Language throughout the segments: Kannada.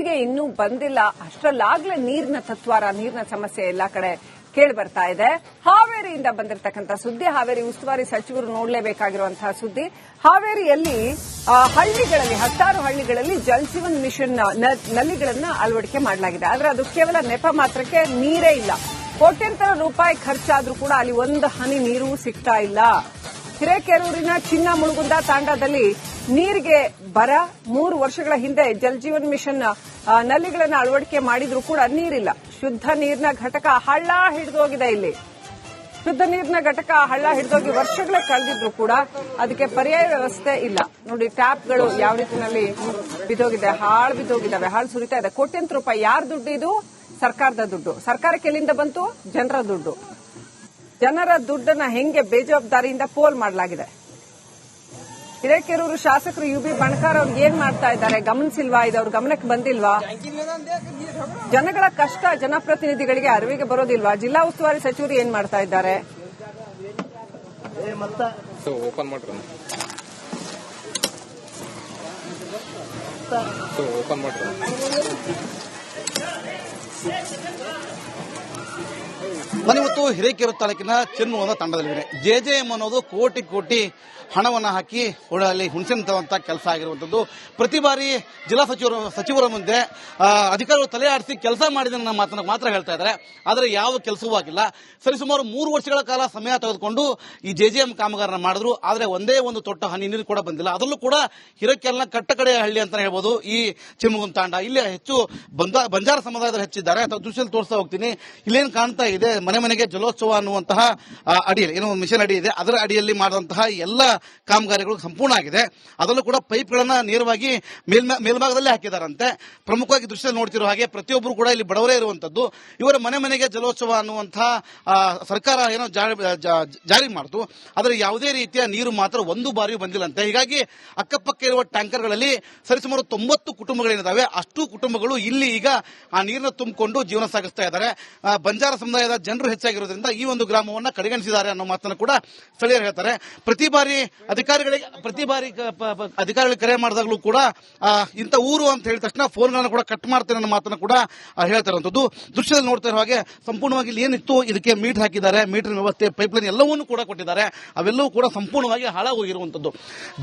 ಬೇಸಿಗೆ ಇನ್ನೂ ಬಂದಿಲ್ಲ, ಅಷ್ಟರಲ್ಲಾಗ್ಲೇ ನೀರಿನ ತತ್ವಾರ, ನೀರಿನ ಸಮಸ್ಯೆ ಎಲ್ಲಾ ಕಡೆ ಕೇಳಿ ಬರ್ತಾ ಇದೆ. ಹಾವೇರಿಯಿಂದ ಬಂದಿರತಕ್ಕಂಥ ಸುದ್ದಿ, ಹಾವೇರಿ ಉಸ್ತುವಾರಿ ಸಚಿವರು ನೋಡಲೇಬೇಕಾಗಿರುವಂತಹ ಸುದ್ದಿ. ಹಾವೇರಿಯಲ್ಲಿ ಹಳ್ಳಿಗಳಲ್ಲಿ, ಹತ್ತಾರು ಹಳ್ಳಿಗಳಲ್ಲಿ ಜಲ್ ಜೀವನ್ ಮಿಷನ್ ನಲ್ಲಿಗಳನ್ನ ಅಳವಡಿಕೆ ಮಾಡಲಾಗಿದೆ. ಆದ್ರೆ ಅದು ಕೇವಲ ನೆಪ ಮಾತ್ರಕ್ಕೆ, ನೀರೇ ಇಲ್ಲ. ಕೋಟ್ಯಂತರ ರೂಪಾಯಿ ಖರ್ಚಾದ್ರೂ ಕೂಡ ಅಲ್ಲಿ ಒಂದು ಹನಿ ನೀರು ಸಿಗ್ತಾ ಇಲ್ಲ. ಹಿರೇಕೆರೂರಿನ ಚಿನ್ನ ಮುಳುಗುಂದ ತಾಂಡಾದಲ್ಲಿ ನೀರಿಗೆ ಬರ. 3 ವರ್ಷಗಳ ಹಿಂದೆ ಜಲ್ ಜೀವನ್ ಮಿಷನ್ ನಲ್ಲಿಗಳನ್ನ ಅಳವಡಿಕೆ ಮಾಡಿದ್ರೂ ಕೂಡ ನೀರಿಲ್ಲ. ಶುದ್ಧ ನೀರಿನ ಘಟಕ ಹಳ್ಳ ಹಿಡಿದೋಗಿದೆ. ಇಲ್ಲಿ ಶುದ್ಧ ನೀರಿನ ಘಟಕ ಹಳ್ಳ ಹಿಡಿದೋಗಿ ವರ್ಷಗಳೇ ಕಳೆದಿದ್ರು ಕೂಡ ಅದಕ್ಕೆ ಪರ್ಯಾಯ ವ್ಯವಸ್ಥೆ ಇಲ್ಲ. ನೋಡಿ, ಟ್ಯಾಪ್ಗಳು ಯಾವ ರೀತಿಯಲ್ಲಿ ಬಿದ್ದೋಗಿದೆ, ಹಾಳು ಬಿದ್ದೋಗಿದ್ದಾವೆ, ಹಾಳು ಸುರಿತಾ ಇದೆ. ಕೋಟ್ಯಂತರ ರೂಪಾಯಿ ಯಾರ ದುಡ್ಡು? ಇದು ಸರ್ಕಾರದ ದುಡ್ಡು. ಸರ್ಕಾರಕ್ಕೆ ಎಲ್ಲಿಂದ ಬಂತು? ಜನರ ದುಡ್ಡು. ಜನರ ದುಡ್ಡನ್ನ ಹೆಂಗೆ ಬೇಜವಾಬ್ದಾರಿಯಿಂದ ಪೋಲ್ ಮಾಡಲಾಗಿದೆ. ಹಿರೇಕೆರೂರು ಶಾಸಕರು UB ಬಣಕಾರ್ ಅವ್ರು ಏನ್ ಮಾಡ್ತಾ ಇದ್ದಾರೆ ಗಮನಿಸಿಲ್ವಾ? ಇದು ಅವ್ರ ಗಮನಕ್ಕೆ ಬಂದಿಲ್ವಾ? ಜನಗಳ ಕಷ್ಟ ಜನಪ್ರತಿನಿಧಿಗಳಿಗೆ ಅರಿವಿಗೆ ಬರೋದಿಲ್ವಾ? ಜಿಲ್ಲಾ ಉಸ್ತುವಾರಿ ಸಚಿವರು ಏನ್ ಮಾಡ್ತಾ ಇದ್ದಾರೆ? ನಾನಿವತ್ತು ಹಿರೇಕೆರೂರು ತಾಲೂಕಿನ ಚೆನ್ನೂರಿನ ತಂಡದಲ್ಲಿದ್ದೇನೆ. JJM ಅನ್ನೋದು ಕೋಟಿ ಹಣವನ್ನು ಹಾಕಿ ಅಲ್ಲಿ ಹುಣಸೆಂತ ಕೆಲಸ ಆಗಿರುವಂತದ್ದು. ಪ್ರತಿ ಬಾರಿ ಜಿಲ್ಲಾ ಸಚಿವರ ಮುಂದೆ ಅಧಿಕಾರಿಗಳು ತಲೆ ಆಡಿಸಿ ಕೆಲಸ ಮಾಡಿದ ಮಾತನ್ನು ಮಾತ್ರ ಹೇಳ್ತಾ ಇದ್ದಾರೆ. ಆದರೆ ಯಾವ ಕೆಲಸವೂ ಆಗಿಲ್ಲ. ಸರಿಸುಮಾರು 3 ವರ್ಷಗಳ ಕಾಲ ಸಮಯ ತೆಗೆದುಕೊಂಡು ಈ JJM ಕಾಮಗಾರನ ಮಾಡಿದ್ರು. ಆದರೆ ಒಂದೇ ಒಂದು ತೊಟ್ಟ ಹನಿ ನೀರು ಕೂಡ ಬಂದಿಲ್ಲ. ಅದರಲ್ಲೂ ಕೂಡ ಹಿರೇಕೆರೂರಿನ ಕಟ್ಟಕಡೆಯ ಹಳ್ಳಿ ಅಂತ ಹೇಳ್ಬೋದು ಈ ಚಿಮ್ಮಗುಂದ ತಾಂಡ. ಇಲ್ಲಿ ಹೆಚ್ಚು ಬಂಜಾರ ಸಮುದಾಯದವರು ಹೆಚ್ಚಿದ್ದಾರೆ. ಅಥವಾ ದೃಶ್ಯದಲ್ಲಿ ತೋರಿಸ್ತಾ ಹೋಗ್ತೀನಿ. ಇಲ್ಲೇನು ಕಾಣ್ತಾ ಇದೆ, ಮನೆಗೆ ಜಲೋತ್ಸವ ಅನ್ನುವಂತಹ ಅಡಿಯಲ್ಲಿ ಏನೋ ಮಿಷನ್ ಅಡಿ ಇದೆ, ಅದರ ಅಡಿಯಲ್ಲಿ ಮಾಡುವಂತಹ ಎಲ್ಲ ಕಾಮಗಾರಿಗಳು ಸಂಪೂರ್ಣ ಆಗಿದೆ. ಅದರಲ್ಲೂ ಕೂಡ ಪೈಪ್ಗಳನ್ನ ನೇರವಾಗಿ ಮೇಲ್ಭಾಗದಲ್ಲೇ ಹಾಕಿದಾರಂತೆ. ಪ್ರಮುಖವಾಗಿ ದೃಶ್ಯದಲ್ಲಿ ನೋಡ್ತಿರೋ ಹಾಗೆ ಪ್ರತಿಯೊಬ್ಬರು ಕೂಡ ಇಲ್ಲಿ ಬಡವರೇ ಇರುವಂತದ್ದು. ಇವರ ಮನೆಗೆ ಜಲೋತ್ಸವ ಅನ್ನುವಂತಹ ಸರ್ಕಾರ ಏನೋ ಜಾರಿ ಮಾಡಿತು. ಆದರೆ ಯಾವುದೇ ರೀತಿಯ ನೀರು ಮಾತ್ರ ಒಂದು ಬಾರಿಯೂ ಬಂದಿಲ್ಲಂತೆ. ಹೀಗಾಗಿ ಅಕ್ಕಪಕ್ಕ ಇರುವ ಟ್ಯಾಂಕರ್ಗಳಲ್ಲಿ ಸರಿಸುಮಾರು 90 ಕುಟುಂಬಗಳೇನಿದಾವೆ, ಅಷ್ಟು ಕುಟುಂಬಗಳು ಇಲ್ಲಿ ಈಗ ಆ ನೀರನ್ನು ತುಂಬಿಕೊಂಡು ಜೀವನ ಸಾಗಿಸ್ತಾ ಇದ್ದಾರೆ. ಬಂಜಾರ ಸಮುದಾಯದ ಜನರು ಹೆಚ್ಚಾಗಿರೋದ್ರಿಂದ ಈ ಒಂದು ಗ್ರಾಮವನ್ನು ಕಡೆಗಣಿಸಿದ್ದಾರೆ ಅನ್ನೋ ಮಾತನ್ನು ಕೂಡ ಸ್ಥಳೀಯರು ಹೇಳ್ತಾರೆ. ಪ್ರತಿ ಬಾರಿ ಅಧಿಕಾರಿಗಳಿಗೆ ಕರೆ ಮಾಡಿದಾಗಲೂ ಕೂಡ ಇಂಥ ಊರು ಅಂತ ಹೇಳಿದ ತಕ್ಷಣ ಫೋನ್ಗಳನ್ನು ಕೂಡ ಕಟ್ ಮಾಡ್ತಾರೆ ಅನ್ನೋ ಮಾತನ್ನು ಕೂಡ ಹೇಳ್ತಾ ಇರುವಂತದ್ದು. ದೃಶ್ಯದಲ್ಲಿ ನೋಡ್ತಾ ಇರೋ ಹಾಗೆ ಸಂಪೂರ್ಣವಾಗಿ ಇಲ್ಲಿ ಏನಿತ್ತು ಇದಕ್ಕೆ ಮೀಟರ್ ಹಾಕಿದ್ದಾರೆ, ಮೀಟರ್ ವ್ಯವಸ್ಥೆ, ಪೈಪ್ಲೈನ್ ಎಲ್ಲವನ್ನೂ ಕೂಡ ಕೊಟ್ಟಿದ್ದಾರೆ. ಅವೆಲ್ಲವೂ ಕೂಡ ಸಂಪೂರ್ಣವಾಗಿ ಹಾಳಾಗೋಗಿರುವಂತದ್ದು.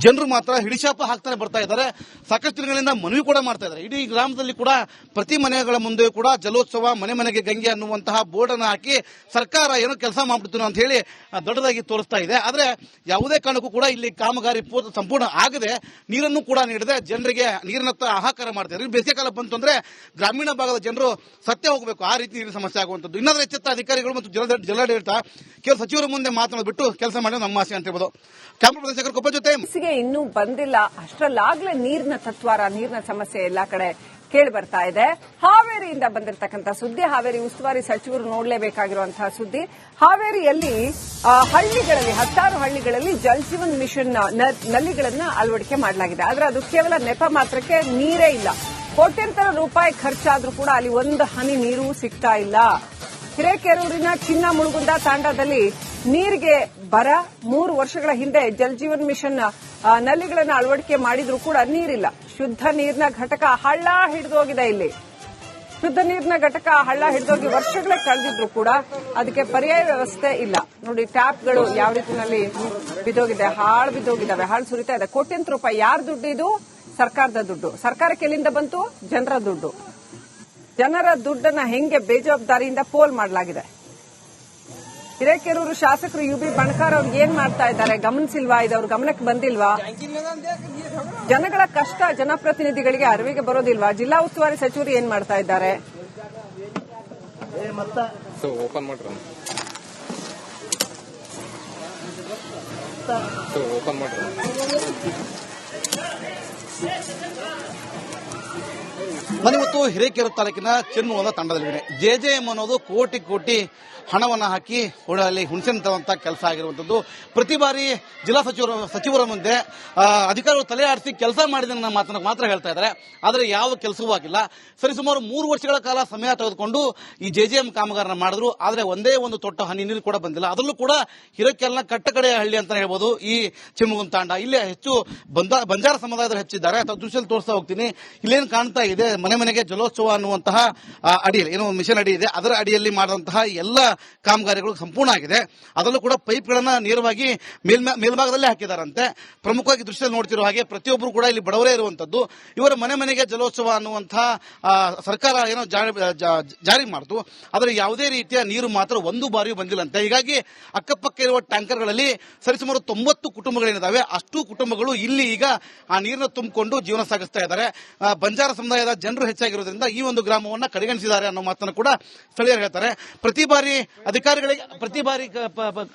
ಜನರು ಮಾತ್ರ ಹಿಡಿಶಾಪ ಹಾಕ್ತಾನೆ ಬರ್ತಾ ಇದ್ದಾರೆ. ಸಾಕಷ್ಟು ದಿನಗಳಿಂದ ಮನವಿ ಕೂಡ ಮಾಡ್ತಾ ಇದ್ದಾರೆ. ಇಡೀ ಗ್ರಾಮದಲ್ಲಿ ಕೂಡ ಪ್ರತಿ ಮನೆಗಳ ಮುಂದೆ ಕೂಡ ಜಲೋತ್ಸವ, ಮನೆಗೆ ಗಂಗೆ ಅನ್ನುವಂತಹ ಬೋರ್ಡ್ ಅನ್ನು ಹಾಕಿ ಸರ್ಕಾರ ಏನೋ ಕೆಲಸ ಮಾಡ್ಬಿಡ್ತು ಅಂತ ಹೇಳಿ ದೊಡ್ಡದಾಗಿ ತೋರಿಸ್ತಾ ಇದೆ. ಆದರೆ ಯಾವುದೇ ಕಾರಣಕ್ಕೂ ಕೂಡ ಇಲ್ಲಿ ಕಾಮಗಾರಿ ಸಂಪೂರ್ಣ ಆಗದೆ ನೀರನ್ನು ಕೂಡ ನೀಡದೆ ಜನರಿಗೆ ನೀರಿನತ್ತ ಹಾಹಾಕಾರ ಮಾಡ್ತಾರೆ. ಬೇಸಿಗೆ ಕಾಲ ಬಂತು ಅಂದ್ರೆ ಗ್ರಾಮೀಣ ಭಾಗದ ಜನರು ಸತ್ಯ ಹೋಗಬೇಕು, ಆ ರೀತಿ ನೀರಿನ ಸಮಸ್ಯೆ ಆಗುವಂತದ್ದು. ಇನ್ನಾದ್ರೂ ಎಚ್ಚೆತ್ತ ಅಧಿಕಾರಿಗಳು ಮತ್ತು ಜಿಲ್ಲಾಡಳಿತ ಕೇವಲ ಸಚಿವರ ಮುಂದೆ ಮಾತನಾಡಿಬಿಟ್ಟು ಕೆಲಸ ಮಾಡೋದು ನಮ್ಮ ಆಸೆ ಅಂತ ಹೇಳ್ಬೋದು. ಕ್ಯಾಮರಾ ಪ್ರದೇಶಕರ ಕೊಪ್ಪ ಜೊತೆ. ಬೇಸಿಗೆ ಇನ್ನೂ ಬಂದಿಲ್ಲ, ಅಷ್ಟರಲ್ಲಾಗ್ಲೇ ನೀರಿನ ತತ್ವಾರ, ನೀರಿನ ಸಮಸ್ಯೆ ಎಲ್ಲಾ ಕಡೆ ಕೇಳಿ ಬರ್ತಾ ಇದೆ. ಹಾವೇರಿಯಿಂದ ಬಂದಿರತಕ್ಕಂಥ ಸುದ್ದಿ, ಹಾವೇರಿ ಉಸ್ತುವಾರಿ ಸಚಿವರು ನೋಡಲೇಬೇಕಾಗಿರುವಂತಹ ಸುದ್ದಿ. ಹಾವೇರಿಯಲ್ಲಿ ಹಳ್ಳಿಗಳಲ್ಲಿ, ಹತ್ತಾರು ಹಳ್ಳಿಗಳಲ್ಲಿ ಜಲ್ ಜೀವನ್ ಮಿಷನ್ ನಲ್ಲಿಗಳನ್ನ ಅಳವಡಿಕೆ ಮಾಡಲಾಗಿದೆ. ಆದ್ರೆ ಅದು ಕೇವಲ ನೆಪ ಮಾತ್ರಕ್ಕೆ, ನೀರೇ ಇಲ್ಲ. ಕೋಟ್ಯಂತರ ರೂಪಾಯಿ ಖರ್ಚಾದ್ರೂ ಕೂಡ ಅಲ್ಲಿ ಒಂದು ಹನಿ ನೀರು ಸಿಗ್ತಾ ಇಲ್ಲ. ಹಿರೇಕೆರೂರಿನ ಚಿನ್ನ ಮುಳುಗುಂದ ತಾಂಡಾದಲ್ಲಿ ನೀರಿಗೆ ಬರ. 3 ವರ್ಷಗಳ ಹಿಂದೆ ಜಲ್ ಜೀವನ್ ಮಿಷನ್ ನಲ್ಲಿಗಳನ್ನ ಅಳವಡಿಕೆ ಮಾಡಿದ್ರೂ ಕೂಡ ನೀರಿಲ್ಲ. ಶುದ್ಧ ನೀರಿನ ಘಟಕ ಹಳ್ಳ ಹಿಡಿದೋಗಿದೆ. ಇಲ್ಲಿ ಶುದ್ಧ ನೀರಿನ ಘಟಕ ಹಳ್ಳ ಹಿಡಿದೋಗಿ ವರ್ಷಗಳೇ ಕಳೆದಿದ್ರು ಕೂಡ ಅದಕ್ಕೆ ಪರ್ಯಾಯ ವ್ಯವಸ್ಥೆ ಇಲ್ಲ. ನೋಡಿ, ಟ್ಯಾಪ್ಗಳು ಯಾವ ರೀತಿಯಲ್ಲಿ ಬಿದ್ದೋಗಿದೆ, ಹಾಳು ಬಿದ್ದೋಗಿದ್ದಾವೆ, ಹಾಳು ಸುರಿತಾ ಇದೆ. ಕೋಟ್ಯಂತರ ರೂಪಾಯಿ ಯಾರ ದುಡ್ಡು? ಇದು ಸರ್ಕಾರದ ದುಡ್ಡು. ಸರ್ಕಾರಕ್ಕೆ ಎಲ್ಲಿಂದ ಬಂತು? ಜನರ ದುಡ್ಡು. ಜನರ ದುಡ್ಡನ್ನ ಹೆಂಗೆ ಬೇಜವಾಬ್ದಾರಿಯಿಂದ ಪೋಲ್ ಮಾಡಲಾಗಿದೆ. ಹಿರೇಕೆರೂರು ಶಾಸಕರು UB ಬಣಕಾರ್ ಅವ್ರು ಏನ್ ಮಾಡ್ತಾ ಇದ್ದಾರೆ ಗಮನಿಸಿಲ್ವಾ? ಇದು ಅವ್ರ ಗಮನಕ್ಕೆ ಬಂದಿಲ್ವಾ? ಜನಗಳ ಕಷ್ಟ ಜನಪ್ರತಿನಿಧಿಗಳಿಗೆ ಅರಿವಿಗೆ ಬರೋದಿಲ್ವಾ? ಜಿಲ್ಲಾ ಉಸ್ತುವಾರಿ ಸಚಿವರು ಏನ್ ಮಾಡ್ತಾ ಇದ್ದಾರೆ? ನಾನಿವತ್ತು ಹಿರೇಕೆರೂರು ತಾಲೂಕಿನ ಚೆನ್ನೂರಿನ ತಂಡದಲ್ಲಿದ್ದೇನೆ. JJM ಅನ್ನೋದು ಕೋಟಿ ಹಣವನ್ನು ಹಾಕಿ ಅಲ್ಲಿ ಹುಣಸೆಂತ ಕೆಲಸ ಆಗಿರುವಂತದ್ದು. ಪ್ರತಿ ಬಾರಿ ಜಿಲ್ಲಾ ಸಚಿವರ ಮುಂದೆ ಅಧಿಕಾರಿಗಳು ತಲೆ ಆಡಿಸಿ ಕೆಲಸ ಮಾಡಿದ ಮಾತನ್ನು ಮಾತ್ರ ಹೇಳ್ತಾ ಇದ್ದಾರೆ. ಆದರೆ ಯಾವ ಕೆಲಸವೂ ಆಗಿಲ್ಲ. ಸರಿಸುಮಾರು 3 ವರ್ಷಗಳ ಕಾಲ ಸಮಯ ತೆಗೆದುಕೊಂಡು ಈ JJM ಕಾಮಗಾರನ ಮಾಡಿದ್ರು. ಆದರೆ ಒಂದೇ ಒಂದು ತೊಟ್ಟ ಹನಿ ನೀರು ಕೂಡ ಬಂದಿಲ್ಲ. ಅದರಲ್ಲೂ ಕೂಡ ಹಿರೇಕೆರೂರಿನ ಕಟ್ಟಕಡೆಯ ಹಳ್ಳಿ ಅಂತ ಹೇಳ್ಬೋದು ಈ ಚಿಮ್ಮಗುಂದ ತಾಂಡ. ಇಲ್ಲಿ ಹೆಚ್ಚು ಬಂಜಾರ ಸಮುದಾಯದವರು ಹೆಚ್ಚಿದ್ದಾರೆ. ಅಥವಾ ದೃಶ್ಯದಲ್ಲಿ ತೋರಿಸ್ತಾ ಹೋಗ್ತೀನಿ. ಇಲ್ಲೇನು ಕಾಣ್ತಾ ಇದೆ, ಮನೆ ಮನೆಗೆ ಜಲೋತ್ಸವ ಅನ್ನುವಂತಹ ಅಡಿಯಲ್ಲಿ ಏನೋ ಮಿಷನ್ ಅಡಿ ಇದೆ, ಅದರ ಅಡಿಯಲ್ಲಿ ಮಾಡುವಂತಹ ಎಲ್ಲ ಕಾಮಗಾರಿಗಳು ಸಂಪೂರ್ಣ ಆಗಿದೆ. ಅದರಲ್ಲೂ ಕೂಡ ಪೈಪ್ಗಳನ್ನ ನೇರವಾಗಿ ಮೇಲ್ಭಾಗದಲ್ಲೇ ಹಾಕಿದಾರಂತೆ. ಪ್ರಮುಖವಾಗಿ ದೃಶ್ಯದಲ್ಲಿ ನೋಡ್ತಿರೋ ಹಾಗೆ ಪ್ರತಿಯೊಬ್ಬರು ಕೂಡ ಇಲ್ಲಿ ಬಡವರೇ ಇರುವಂತದ್ದು. ಇವರ ಮನೆ ಮನೆಗೆ ಜಲೋತ್ಸವ ಅನ್ನುವಂತಹ ಸರ್ಕಾರ ಏನೋ ಜಾರಿ ಮಾಡಿತು, ಆದರೆ ಯಾವುದೇ ರೀತಿಯ ನೀರು ಮಾತ್ರ ಒಂದು ಬಾರಿಯೂ ಬಂದಿಲ್ಲಂತೆ. ಹೀಗಾಗಿ ಅಕ್ಕಪಕ್ಕ ಇರುವ ಟ್ಯಾಂಕರ್ಗಳಲ್ಲಿ ಸರಿಸುಮಾರು 90 ಕುಟುಂಬಗಳೇನಿದಾವೆ, ಅಷ್ಟು ಕುಟುಂಬಗಳು ಇಲ್ಲಿ ಈಗ ಆ ನೀರನ್ನು ತುಂಬಿಕೊಂಡು ಜೀವನ ಸಾಗಿಸ್ತಾ ಇದ್ದಾರೆ. ಬಂಜಾರ ಸಮುದಾಯದ ಜನರು ಹೆಚ್ಚಾಗಿರೋದ್ರಿಂದ ಈ ಒಂದು ಗ್ರಾಮವನ್ನ ಕಡೆಗಣಿಸಿದ್ದಾರೆ ಅನ್ನೋ ಮಾತನ್ನು ಕೂಡ ಸ್ಥಳೀಯರು ಹೇಳ್ತಾರೆ. ಪ್ರತಿ ಬಾರಿ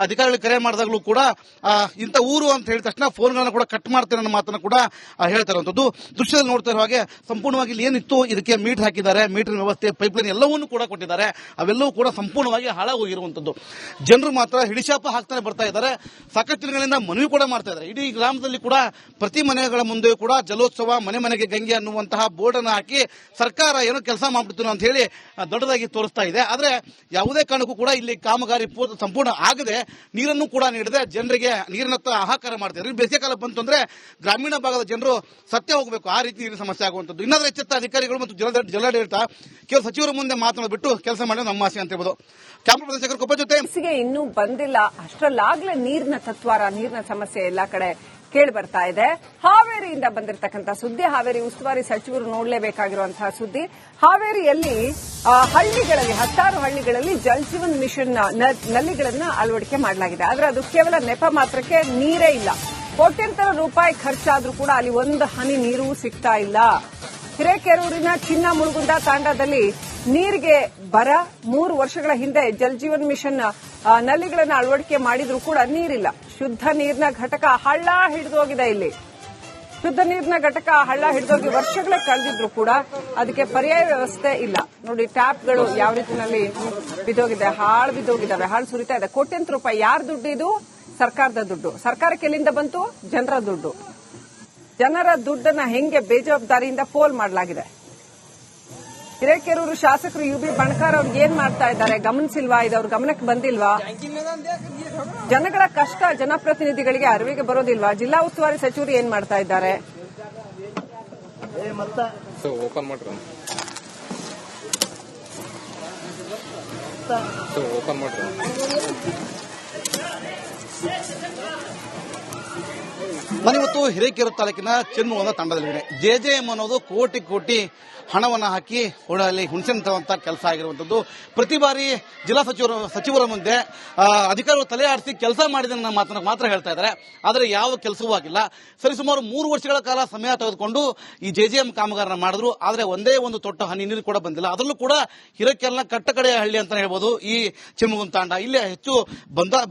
ಅಧಿಕಾರಿಗಳಿಗೆ ಕರೆ ಮಾಡಿದಾಗಲೂ ಕೂಡ ಇಂಥ ಊರು ಅಂತ ಹೇಳಿದ ತಕ್ಷಣ ಫೋನ್ಗಳನ್ನು ಕೂಡ ಕಟ್ ಮಾಡ್ತಾರೆ ಅನ್ನೋ ಮಾತನ್ನು ಕೂಡ ಹೇಳ್ತಾ ಇರುವಂತದ್ದು. ದೃಶ್ಯದಲ್ಲಿ ನೋಡ್ತಾ ಇರುವ ಹಾಗೆ ಸಂಪೂರ್ಣವಾಗಿ ಇಲ್ಲಿ ಏನಿತ್ತು ಇದಕ್ಕೆ ಮೀಟರ್ ಹಾಕಿದ್ದಾರೆ, ಮೀಟರ್ ವ್ಯವಸ್ಥೆ, ಪೈಪ್ಲೈನ್ ಎಲ್ಲವನ್ನೂ ಕೂಡ ಕೊಟ್ಟಿದ್ದಾರೆ. ಅವೆಲ್ಲವೂ ಕೂಡ ಸಂಪೂರ್ಣವಾಗಿ ಹಾಳಾಗೋಗಿರುವಂತದ್ದು. ಜನರು ಮಾತ್ರ ಹಿಡಿಶಾಪ ಹಾಕ್ತಾನೆ ಬರ್ತಾ ಇದ್ದಾರೆ. ಸಾಕಷ್ಟು ದಿನಗಳಿಂದ ಮನವಿ ಕೂಡ ಮಾಡ್ತಾ ಇದ್ದಾರೆ. ಇಡೀ ಗ್ರಾಮದಲ್ಲಿ ಕೂಡ ಪ್ರತಿ ಮನೆಗಳ ಮುಂದೆ ಕೂಡ ಜಲೋತ್ಸವ, ಮನೆ ಮನೆಗೆ ಗಂಗೆ ಅನ್ನುವಂತಹ ಬೋರ್ಡ್ ಅನ್ನು ಹಾಕಿ ಸರ್ಕಾರ ಏನೋ ಕೆಲಸ ಮಾಡ್ಬಿಡ್ತು ಅಂತ ಹೇಳಿ ದೊಡ್ಡದಾಗಿ ತೋರಿಸ್ತಾ ಇದೆ. ಆದ್ರೆ ಯಾವುದೇ ಕಾರಣಕ್ಕೂ ಕೂಡ ಇಲ್ಲಿ ಕಾಮಗಾರಿ ಸಂಪೂರ್ಣ ಆಗದೆ ನೀರನ್ನು ಕೂಡ ನೀಡದೆ ಜನರಿಗೆ ನೀರಿನತ್ತ ಹಾಹಾಕಾರ ಮಾಡ್ತಾರೆ. ಬೇಸಿಗೆಕಾಲ ಬಂತು ಅಂದ್ರೆ ಗ್ರಾಮೀಣ ಭಾಗದ ಜನರು ಸತ್ಯ ಹೋಗಬೇಕು, ಆ ರೀತಿ ನೀರಿನ ಸಮಸ್ಯೆ ಆಗುವಂತದ್ದು. ಇನ್ನಾದ್ರೂ ಎಚ್ಚೆತ್ತ ಅಧಿಕಾರಿಗಳು ಮತ್ತು ಜಿಲ್ಲಾಡಳಿತ ಕೇವಲ ಸಚಿವರ ಮುಂದೆ ಮಾತನಾಡಿಬಿಟ್ಟು ಕೆಲಸ ಮಾಡೋದು ನಮ್ಮ ಆಸೆ ಅಂತ ಹೇಳ್ಬೋದು. ಕ್ಯಾಮರಾ ಪ್ರದೇಶಕರ ಕೊಪ್ಪ ಜೊತೆ ಇನ್ನೂ ಬಂದಿಲ್ಲ, ಅಷ್ಟರಲ್ಲಾಗ್ಲೇ ನೀರಿನ ತತ್ವಾರ, ನೀರಿನ ಸಮಸ್ಯೆ ಎಲ್ಲಾ ಕಡೆ ಕೇಳಿ ಬರ್ತಾ ಇದೆ. ಹಾವೇರಿಯಿಂದ ಬಂದಿರತಕ್ಕಂಥ ಸುದ್ದಿ, ಹಾವೇರಿ ಉಸ್ತುವಾರಿ ಸಚಿವರು ನೋಡಲೇಬೇಕಾಗಿರುವಂತಹ ಸುದ್ದಿ. ಹಾವೇರಿಯಲ್ಲಿ ಹಳ್ಳಿಗಳಲ್ಲಿ, 10 ಹಳ್ಳಿಗಳಲ್ಲಿ ಜಲ್ ಜೀವನ್ ಮಿಷನ್ ನಲ್ಲಿಗಳನ್ನ ಅಳವಡಿಕೆ ಮಾಡಲಾಗಿದೆ. ಆದ್ರೆ ಅದು ಕೇವಲ ನೆಪ ಮಾತ್ರಕ್ಕೆ, ನೀರೇ ಇಲ್ಲ. ಕೋಟ್ಯಂತರ ರೂಪಾಯಿ ಖರ್ಚಾದ್ರೂ ಕೂಡ ಅಲ್ಲಿ ಒಂದು ಹನಿ ನೀರು ಸಿಗ್ತಾ ಇಲ್ಲ. ಹಿರೇಕೆರೂರಿನ ಚಿನ್ನ ಮುಳುಗುಂದ ತಾಂಡಾದಲ್ಲಿ ನೀರಿಗೆ ಬರ. 3 ವರ್ಷಗಳ ಹಿಂದೆ ಜಲ್ ಜೀವನ್ ಮಿಷನ್ ನಲ್ಲಿಗಳನ್ನ ಅಳವಡಿಕೆ ಮಾಡಿದ್ರೂ ಕೂಡ ನೀರಿಲ್ಲ. ಶುದ್ಧ ನೀರಿನ ಘಟಕ ಹಳ್ಳ ಹಿಡಿದೋಗಿದೆ. ಇಲ್ಲಿ ಶುದ್ಧ ನೀರಿನ ಘಟಕ ಹಳ್ಳ ಹಿಡಿದೋಗಿ ವರ್ಷಗಳೇ ಕಳೆದಿದ್ರು ಕೂಡ ಅದಕ್ಕೆ ಪರ್ಯಾಯ ವ್ಯವಸ್ಥೆ ಇಲ್ಲ. ನೋಡಿ, ಟ್ಯಾಪ್ಗಳು ಯಾವ ರೀತಿಯಲ್ಲಿ ಬಿದ್ದೋಗಿದೆ, ಬಿದ್ದೋಗಿದ್ದಾವೆ, ಹಾಳು ಸುರಿತಾ ಇದೆ. ಕೋಟ್ಯಂತರ ರೂಪಾಯಿ ಯಾರ ದುಡ್ಡು ಇದು? ಸರ್ಕಾರದ ದುಡ್ಡು. ಸರ್ಕಾರಕ್ಕೆ ಎಲ್ಲಿಂದ ಬಂತು? ಜನರ ದುಡ್ಡು. ಜನರ ದುಡ್ಡನ್ನ ಹೆಂಗೆ ಬೇಜವಾಬ್ದಾರಿಯಿಂದ ಪೋಲ್ ಮಾಡಲಾಗಿದೆ. ಹಿರೇಕೆರೂರು ಶಾಸಕರು UB ಬಣಕಾರ್ ಅವ್ರಿಗೆ ಏನ್ ಮಾಡ್ತಾ ಇದ್ದಾರೆ ಗಮನಿಸಿಲ್ವಾ? ಇದು ಅವ್ರ ಗಮನಕ್ಕೆ ಬಂದಿಲ್ವಾ? ಜನಗಳ ಕಷ್ಟ ಜನಪ್ರತಿನಿಧಿಗಳಿಗೆ ಅರಿವಿಗೆ ಬರೋದಿಲ್ವಾ? ಜಿಲ್ಲಾ ಉಸ್ತುವಾರಿ ಸಚಿವರು ಏನ್ ಮಾಡ್ತಾ ಇದ್ದಾರೆ? ಓಪನ್ ಮಾಡ್ರಿ. ನಾನಿವತ್ತು ಹಿರೇಕೆರೂರು ತಾಲೂಕಿನ ಚೆನ್ನೂರ ತಂಡದಲ್ಲಿದೆ. JJM ಅನ್ನೋದು ಕೋಟಿ ಹಣವನ್ನು ಹಾಕಿ ಅಲ್ಲಿ ಹುಣಸೆನ್ ತರುವಂತ ಕೆಲಸ ಆಗಿರುವಂತದ್ದು. ಪ್ರತಿ ಬಾರಿ ಜಿಲ್ಲಾ ಸಚಿವರ ಮುಂದೆ ಅಧಿಕಾರಿಗಳು ತಲೆ ಆಡಿಸಿ ಕೆಲಸ ಮಾಡಿದ ಮಾತನ್ನು ಮಾತ್ರ ಹೇಳ್ತಾ ಇದ್ದಾರೆ. ಆದರೆ ಯಾವ ಕೆಲಸವೂ ಆಗಿಲ್ಲ. ಸರಿಸುಮಾರು 3 ವರ್ಷಗಳ ಕಾಲ ಸಮಯ ತೆಗೆದುಕೊಂಡು ಈ JJM ಕಾಮಗಾರನ ಮಾಡಿದ್ರು. ಆದರೆ ಒಂದೇ ಒಂದು ತೊಟ್ಟ ಹನಿ ನೀರು ಕೂಡ ಬಂದಿಲ್ಲ. ಅದರಲ್ಲೂ ಕೂಡ ಹಿರೇಕೆರೂರಿನ ಕಟ್ಟಕಡೆಯ ಹಳ್ಳಿ ಅಂತ ಹೇಳ್ಬೋದು ಈ ಚೆನ್ನೂರು ತಾಂಡ. ಇಲ್ಲೇ ಹೆಚ್ಚು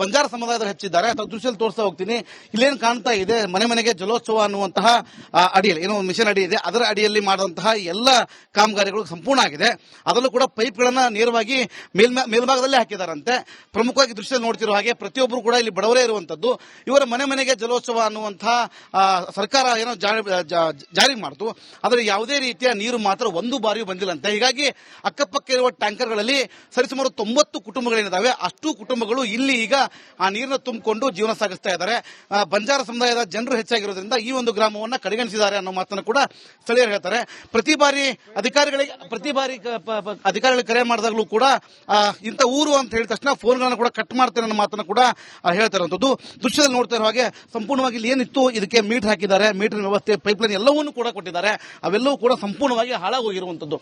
ಬಂಜಾರ ಸಮುದಾಯದವರು ಹೆಚ್ಚಿದ್ದಾರೆ. ದೃಶ್ಯದಲ್ಲಿ ತೋರಿಸ್ತಾ ಹೋಗ್ತೀನಿ. ಇಲ್ಲೇನು ಕಾಣ್ತಾ ಇದೆ, ಮನೆ ಮನೆಗೆ ಜಲೋತ್ಸವ ಅನ್ನುವಂತಹ ಅಡಿಯಲ್ಲಿ ಏನೋ ಮಿಷನ್ ಅಡಿ ಇದೆ, ಅದರ ಅಡಿಯಲ್ಲಿ ಮಾಡುವಂತಹ ಎಲ್ಲ ಕಾಮಗಾರಿಗಳು ಸಂಪೂರ್ಣ ಆಗಿದೆ. ಅದರಲ್ಲೂ ಕೂಡ ಪೈಪ್ಗಳನ್ನ ನೇರವಾಗಿ ಮೇಲ್ಭಾಗದಲ್ಲೇ ಹಾಕಿದಾರಂತೆ. ಪ್ರಮುಖವಾಗಿ ದೃಶ್ಯದಲ್ಲಿ ನೋಡ್ತಿರೋ ಹಾಗೆ ಪ್ರತಿಯೊಬ್ಬರು ಕೂಡ ಇಲ್ಲಿ ಬಡವರೇ ಇರುವಂತದ್ದು. ಇವರ ಮನೆ ಮನೆಗೆ ಜಲೋತ್ಸವ ಅನ್ನುವಂತಹ ಸರ್ಕಾರ ಏನೋ ಜಾರಿ ಮಾಡಿತು, ಆದರೆ ಯಾವುದೇ ರೀತಿಯ ನೀರು ಮಾತ್ರ ಒಂದು ಬಾರಿಯೂ ಬಂದಿಲ್ಲಂತೆ. ಹೀಗಾಗಿ ಅಕ್ಕಪಕ್ಕ ಇರುವ ಟ್ಯಾಂಕರ್ಗಳಲ್ಲಿ ಸರಿಸುಮಾರು 90 ಕುಟುಂಬಗಳೇನಿದಾವೆ, ಅಷ್ಟು ಕುಟುಂಬಗಳು ಇಲ್ಲಿ ಈಗ ಆ ನೀರನ್ನು ತುಂಬಿಕೊಂಡು ಜೀವನ ಸಾಗಿಸ್ತಾ ಇದ್ದಾರೆ. ಬಂಜಾರ ಸಮುದಾಯದ ಜನರು ಹೆಚ್ಚಾಗಿರೋದ್ರಿಂದ ಈ ಒಂದು ಗ್ರಾಮವನ್ನ ಕಡೆಗಣಿಸಿದ್ದಾರೆ ಅನ್ನೋ ಮಾತನ್ನು ಕೂಡ ಸ್ಥಳೀಯರು ಹೇಳ್ತಾರೆ. ಪ್ರತಿ ಬಾರಿ ಅಧಿಕಾರಿಗಳಿಗೆ ಕರೆ ಮಾಡಿದಾಗಲೂ ಕೂಡ ಇಂಥ ಊರು ಅಂತ ಹೇಳಿದ ತಕ್ಷಣ ಫೋನ್ಗಳನ್ನು ಕೂಡ ಕಟ್ ಮಾಡ್ತಾರೆ ಅನ್ನೋ ಮಾತನ್ನು ಕೂಡ ಹೇಳ್ತಾ ಇರುವಂತದ್ದು. ದೃಶ್ಯದಲ್ಲಿ ನೋಡ್ತಾ ಇರುವ ಹಾಗೆ ಸಂಪೂರ್ಣವಾಗಿ ಇಲ್ಲಿ ಏನಿತ್ತು ಇದಕ್ಕೆ ಮೀಟರ್ ಹಾಕಿದ್ದಾರೆ, ಮೀಟರ್ ವ್ಯವಸ್ಥೆ, ಪೈಪ್ಲೈನ್ ಎಲ್ಲವನ್ನೂ ಕೂಡ ಕೊಟ್ಟಿದ್ದಾರೆ. ಅವೆಲ್ಲವೂ ಕೂಡ ಸಂಪೂರ್ಣವಾಗಿ ಹಾಳಾಗೋಗಿರುವಂತದ್ದು.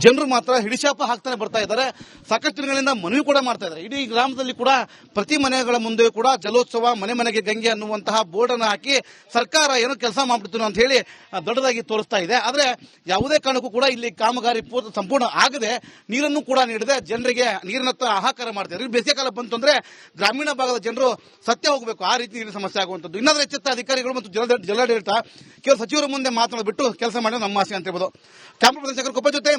ಜನರು ಮಾತ್ರ ಹಿಡಿಶಾಪ ಹಾಕ್ತಾನೆ ಬರ್ತಾ ಇದ್ದಾರೆ. ಸಾಕಷ್ಟು ದಿನಗಳಿಂದ ಮನವಿ ಕೂಡ ಮಾಡ್ತಾ ಇದ್ದಾರೆ. ಇಡೀ ಗ್ರಾಮದಲ್ಲಿ ಕೂಡ ಪ್ರತಿ ಮನೆಗಳ ಮುಂದೆ ಕೂಡ ಜಲೋತ್ಸವ, ಮನೆ ಮನೆಗೆ ಗಂಗೆ ಅನ್ನುವಂತಹ ಬೋರ್ಡ್ ಅನ್ನು ಹಾಕಿ ಸರ್ಕಾರ ಏನೋ ಕೆಲಸ ಮಾಡ್ಬಿಡ್ತು ಅಂತ ಹೇಳಿ ದೊಡ್ಡದಾಗಿ ತೋರಿಸ್ತಾ ಇದೆ. ಆದ್ರೆ ಯಾವುದೇ ಕಾರಣಕ್ಕೂ ಕೂಡ ಇಲ್ಲಿ ಕಾಮಗಾರಿ ಸಂಪೂರ್ಣ ಆಗದೆ ನೀರನ್ನು ಕೂಡ ನೀಡದೆ ಜನರಿಗೆ ನೀರಿನತ್ತ ಹಾಹಾಕಾರ ಮಾಡ್ತಾರೆ. ಬೇಸಿಗೆಕಾಲ ಬಂತು ಅಂದ್ರೆ ಗ್ರಾಮೀಣ ಭಾಗದ ಜನರು ಸತ್ಯ ಹೋಗಬೇಕು, ಆ ರೀತಿ ನೀರಿನ ಸಮಸ್ಯೆ ಆಗುವಂತದ್ದು. ಇನ್ನಾದ್ರೂ ಎಚ್ಚೆತ್ತ ಅಧಿಕಾರಿಗಳು ಮತ್ತು ಜಿಲ್ಲಾಡಳಿತ ಕೇವಲ ಸಚಿವರ ಮುಂದೆ ಮಾತನಾಡಿಬಿಟ್ಟು ಕೆಲಸ ಮಾಡೋದು ನಮ್ಮ ಆಸೆ ಅಂತ ಹೇಳ್ಬೋದು. ಕ್ಯಾಮರಾ ಪ್ರದೇಶಕರ ಕೊಪ್ಪ ಜೊತೆ